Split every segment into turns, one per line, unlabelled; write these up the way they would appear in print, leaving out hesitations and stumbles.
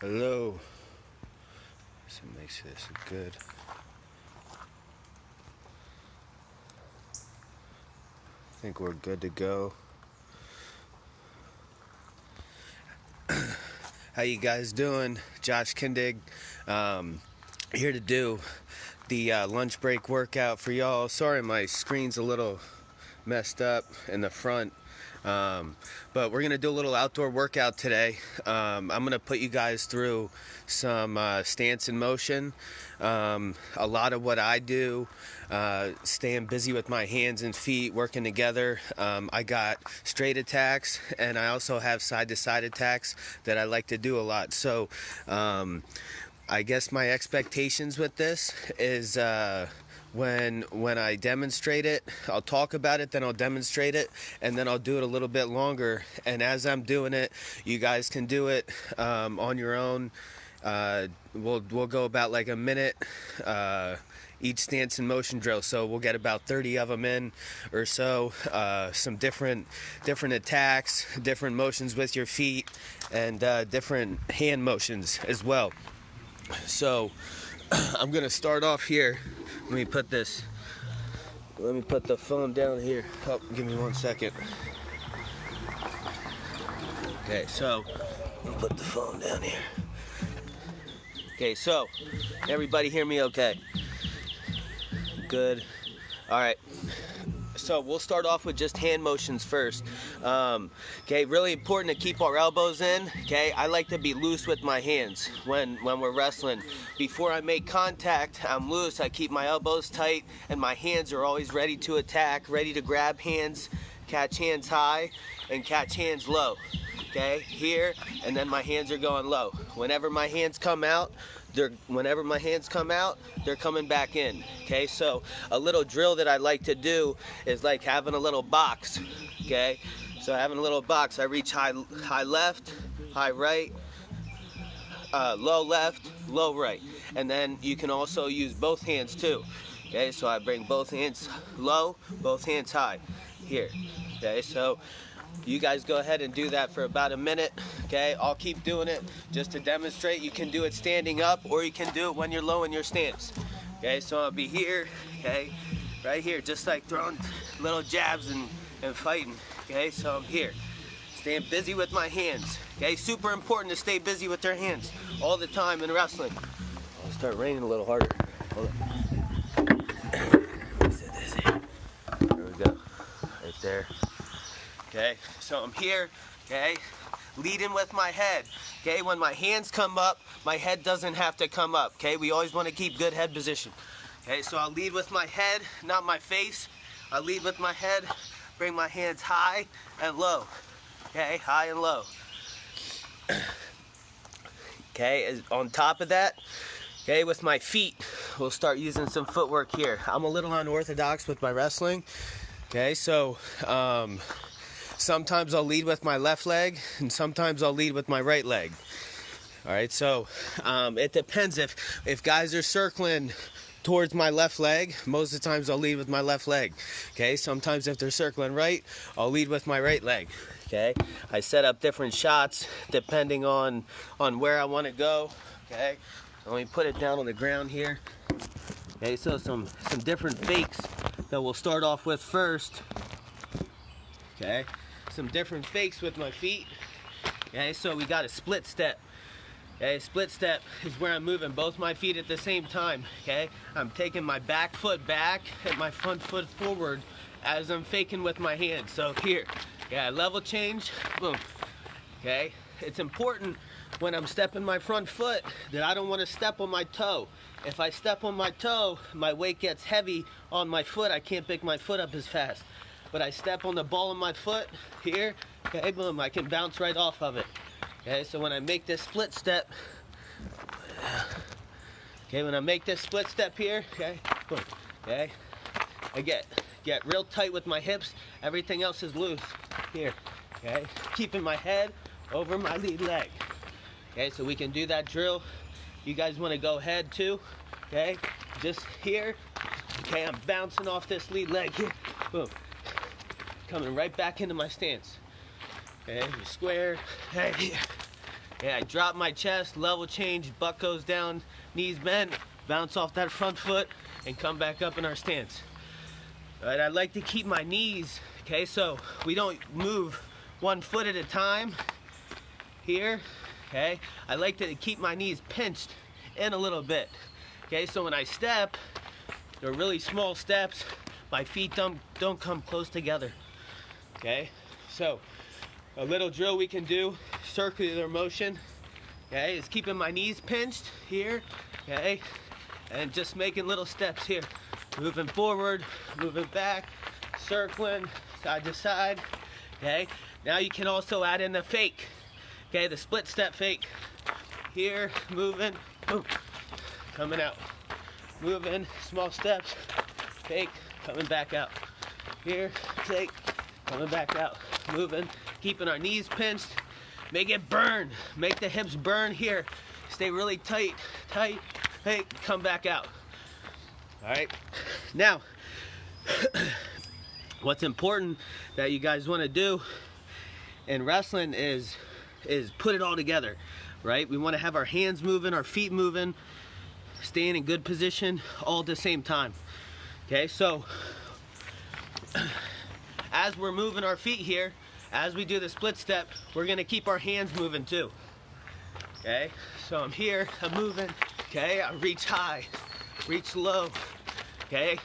Hello. So make sure this is good. I think we're good to go. How you guys doing? Josh Kindig, here to do the lunch break workout for y'all. Sorry my screen's a little messed up in the front. But we're gonna do a little outdoor workout today. I'm gonna put you guys through some stance and motion. A lot of what I do, staying busy with my hands and feet, working together. I got straight attacks, and I also have side-to-side attacks that I like to do a lot. So I guess my expectations with this is when I demonstrate it, I'll talk about it, then I'll demonstrate it, and then I'll do it a little bit longer. And as I'm doing it, you guys can do it on your own. We'll go about like a minute each stance and motion drill, so we'll get about 30 of them in or so. Some different attacks, different motions with your feet, and different hand motions as well. So I'm gonna start off here. Let me put the phone down here. Oh, give me 1 second. Okay, so I'll put the phone down here. Okay, so everybody hear me okay? Good. All right. So we'll start off with just hand motions first. Okay, really important to keep our elbows in. Okay, I like to be loose with my hands when we're wrestling. Before I make contact, I'm loose. I keep my elbows tight, and my hands are always ready to attack, ready to grab hands, catch hands high, and catch hands low. Okay, here, and then my hands are going low. Whenever my hands come out, they're coming back in. Okay, so a little drill that I like to do is like having a little box. Okay, so having a little box, I reach high left, high right, low left, low right, and then you can also use both hands too. Okay, so I bring both hands low, both hands high here. Okay, so you guys go ahead and do that for about a minute. Okay, I'll keep doing it just to demonstrate. You can do it standing up, or you can do it when you're low in your stance. Okay, so I'll be here, okay, right here, just like throwing little jabs and fighting. Okay, so I'm here, staying busy with my hands. Okay, super important to stay busy with your hands all the time in wrestling. I'll start raining a little harder. Hold on. There we go, right there. Okay, so I'm here, okay, leading with my head. Okay, when my hands come up, my head doesn't have to come up. Okay, we always want to keep good head position. Okay, so I'll lead with my head, not my face. I'll lead with my head, bring my hands high and low. Okay, high and low. Okay, on top of that, okay, with my feet, we'll start using some footwork here. I'm a little unorthodox with my wrestling. Okay, so sometimes I'll lead with my left leg, and sometimes I'll lead with my right leg. All right, so it depends. If guys are circling towards my left leg, most of the times I'll lead with my left leg. Okay, sometimes if they're circling right, I'll lead with my right leg. Okay, I set up different shots depending on where I want to go. Okay, let me put it down on the ground here. Okay, so some different fakes that we'll start off with first. Okay, some different fakes with my feet. Okay, so we got a split step. Okay, split step is where I'm moving both my feet at the same time. Okay, I'm taking my back foot back and my front foot forward as I'm faking with my hands. So here, yeah, level change, boom. Okay, it's important when I'm stepping my front foot that I don't want to step on my toe. If I step on my toe, my weight gets heavy on my foot. I can't pick my foot up as fast. But I step on the ball of my foot here, okay, boom, I can bounce right off of it. Okay, so when I make this split step, okay, when I make this split step here, okay, boom, okay, I get real tight with my hips, everything else is loose here, okay, keeping my head over my lead leg. Okay, so we can do that drill. You guys want to go ahead too, okay, just here, okay, I'm bouncing off this lead leg here, boom. Coming right back into my stance. Okay, square, hey, here. Okay, I drop my chest, level change, butt goes down, knees bent, bounce off that front foot, and come back up in our stance. All right, I like to keep my knees, okay, so we don't move one foot at a time here, okay? I like to keep my knees pinched in a little bit, okay? So when I step, they're really small steps, my feet don't come close together, okay? So a little drill we can do, circular motion, okay, is keeping my knees pinched here, okay, and just making little steps here, moving forward, moving back, circling side to side, okay. Now you can also add in the fake, okay, the split step fake, here, moving, boom, coming out, moving, small steps, fake, coming back out, here, fake, coming back out, moving, keeping our knees pinched, make it burn, make the hips burn here, stay really tight, tight, hey, come back out. All right, now, what's important that you guys want to do in wrestling is put it all together, right? We want to have our hands moving, our feet moving, staying in good position all at the same time, okay? So, as we're moving our feet here, as we do the split step, we're gonna keep our hands moving too, okay? So I'm here, I'm moving, okay? I reach high, reach low, okay?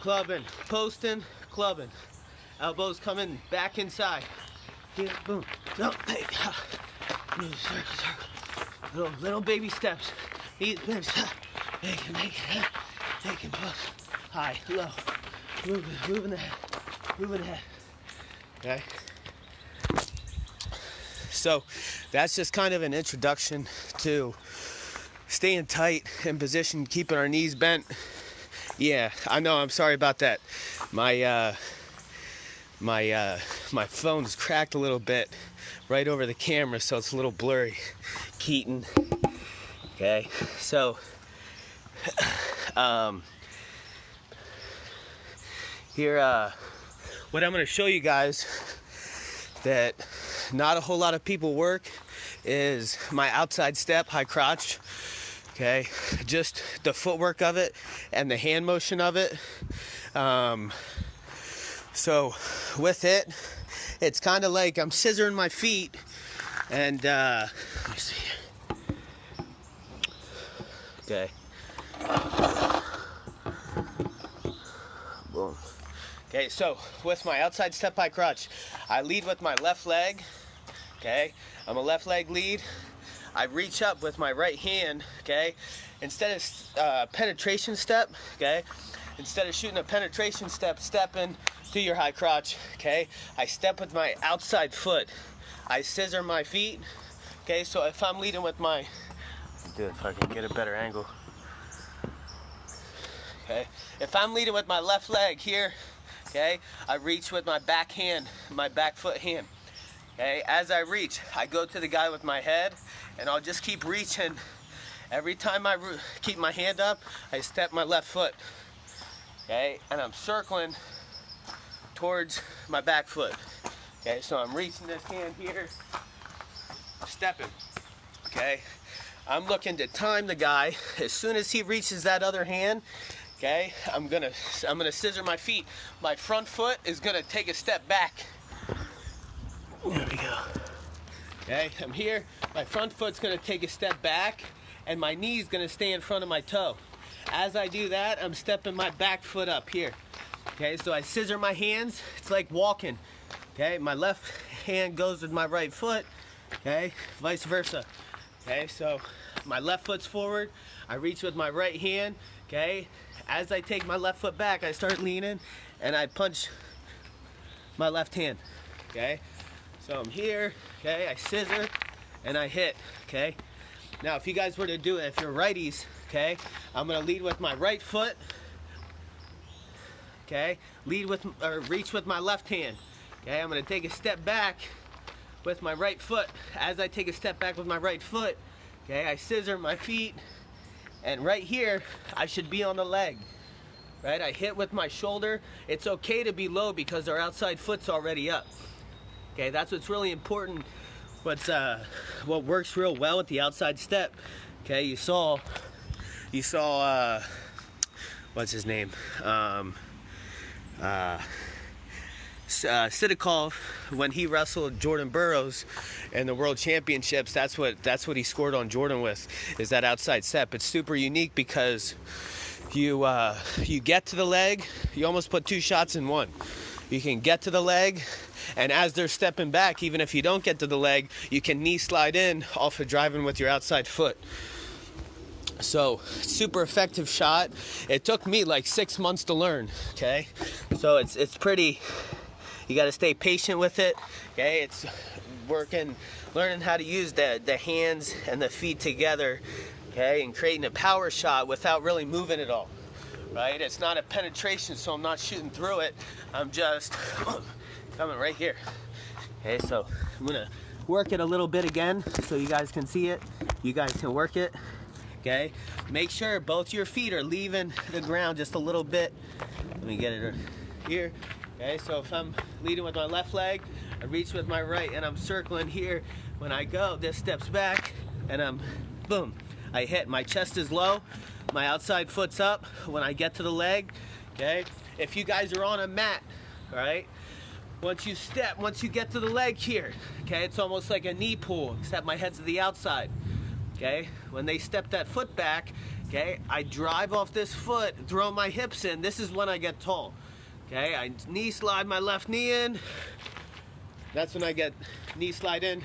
Clubbing, posting, clubbing. Elbows coming back inside. Here, boom, jump, hey, move, circle, circle. Little baby steps. Knees bent, make it, push. High, low, moving the head, moving the head. Okay. So that's just kind of an introduction to staying tight in position, keeping our knees bent. Yeah, I know, I'm sorry about that. My phone's cracked a little bit right over the camera, so it's a little blurry. Keaton. Okay, so here what I'm going to show you guys that not a whole lot of people work is my outside step, high crotch. Okay, just the footwork of it and the hand motion of it. So with it, it's kind of like I'm scissoring my feet and let me see. Okay. Boom. Okay, so with my outside step high crotch, I lead with my left leg. Okay, I'm a left leg lead. I reach up with my right hand. Okay, instead of penetration step. Okay, instead of shooting a penetration step, stepping to your high crotch. Okay, I step with my outside foot. I scissor my feet. Okay, so if I'm leading with my, do it if I can get a better angle. Okay, if I'm leading with my left leg here, okay, I reach with my back hand, my back foot hand. Okay, as I reach, I go to the guy with my head, and I'll just keep reaching. Every time I keep my hand up, I step my left foot. Okay, and I'm circling towards my back foot. Okay, so I'm reaching this hand here, stepping. Okay, I'm looking to time the guy. As soon as he reaches that other hand, okay, I'm gonna scissor my feet. My front foot is gonna take a step back. There we go. Okay, I'm here. My front foot's gonna take a step back, and my knee's gonna stay in front of my toe. As I do that, I'm stepping my back foot up here. Okay, so I scissor my hands. It's like walking. Okay, my left hand goes with my right foot. Okay, vice versa. Okay, so my left foot's forward. I reach with my right hand. Okay, as I take my left foot back, I start leaning, and I punch my left hand. Okay, so I'm here. Okay, I scissor, and I hit. Okay, now if you guys were to do it, if you're righties, okay, I'm gonna lead with my right foot. Okay, lead with or reach with my left hand. Okay, I'm gonna take a step back with my right foot. As I take a step back with my right foot, okay, I scissor my feet, and right here I should be on the leg. Right, I hit with my shoulder. It's okay to be low because our outside foot's already up. Okay, that's what's really important what works real well with the outside step. Okay, you saw what's his name? Sidikov, when he wrestled Jordan Burroughs in the World Championships, that's what he scored on Jordan with, is that outside step. It's super unique because you get to the leg, you almost put two shots in one. You can get to the leg, and as they're stepping back, even if you don't get to the leg, you can knee slide in off of driving with your outside foot. So, super effective shot. It took me like 6 months to learn, okay? So it's pretty, you gotta stay patient with it, okay? It's learning how to use the hands and the feet together, okay? And creating a power shot without really moving at all, right? It's not a penetration, so I'm not shooting through it. I'm just coming right here. Okay, so I'm gonna work it a little bit again so you guys can see it. You guys can work it. Okay, make sure both your feet are leaving the ground just a little bit. Let me get it here. Okay, so if I'm leading with my left leg, I reach with my right and I'm circling here. When I go, this steps back and boom, I hit. My chest is low, my outside foot's up. When I get to the leg, okay, if you guys are on a mat, all right, once you get to the leg here, okay, it's almost like a knee pull, except my head's to the outside. Okay, when they step that foot back, okay, I drive off this foot, throw my hips in. This is when I get tall. Okay, I knee slide my left knee in. That's when I get knee slide in,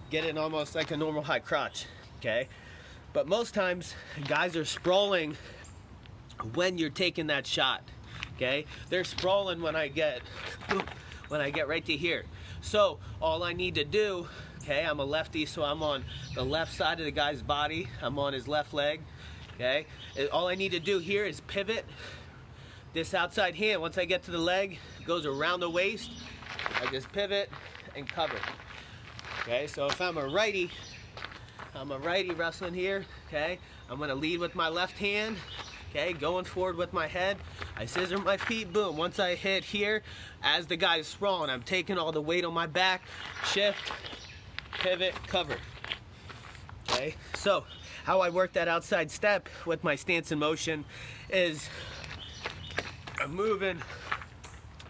get in almost like a normal high crotch. Okay, but most times guys are sprawling when you're taking that shot. Okay, they're sprawling when I get right to here. So all I need to do, okay, I'm a lefty, so I'm on the left side of the guy's body. I'm on his left leg, okay? All I need to do here is pivot. This outside hand, once I get to the leg, goes around the waist. I just pivot and cover. Okay, so if I'm a righty wrestling here, okay? I'm gonna lead with my left hand, okay? Going forward with my head. I scissor my feet, boom. Once I hit here, as the guy's sprawling, I'm taking all the weight on my back, shift, pivot, cover. Okay, so how I work that outside step with my stance in motion is I'm moving,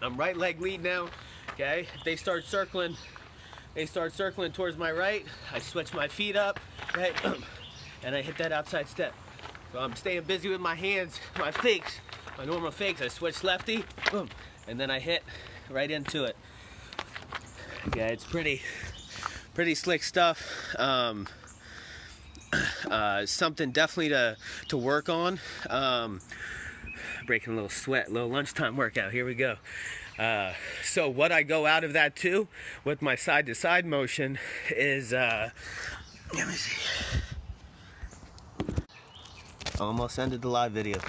I'm right leg lead now, okay? If they start circling towards my right, I switch my feet up, right, and I hit that outside step. So I'm staying busy with my hands, my fakes, my normal fakes. I switch lefty, boom, and then I hit right into it. Okay, it's pretty slick stuff. Something definitely to work on. Breaking a little sweat, little lunchtime workout. Here we go. So what I go out of that too with my side to side motion is let me see. Almost ended the live video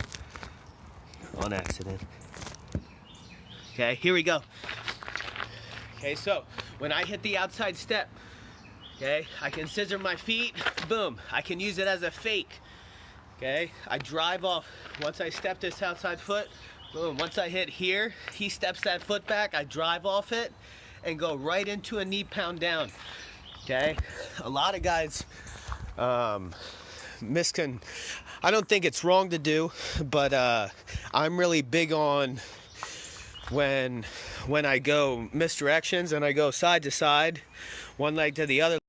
on accident. Okay, here we go. Okay, so when I hit the outside step, okay, I can scissor my feet, boom. I can use it as a fake. Okay, I drive off. Once I step this outside foot, boom. Once I hit here, he steps that foot back, I drive off it and go right into a knee pound down. Okay, a lot of guys I don't think it's wrong to do, but I'm really big on when I go misdirections and I go side to side, one leg to the other.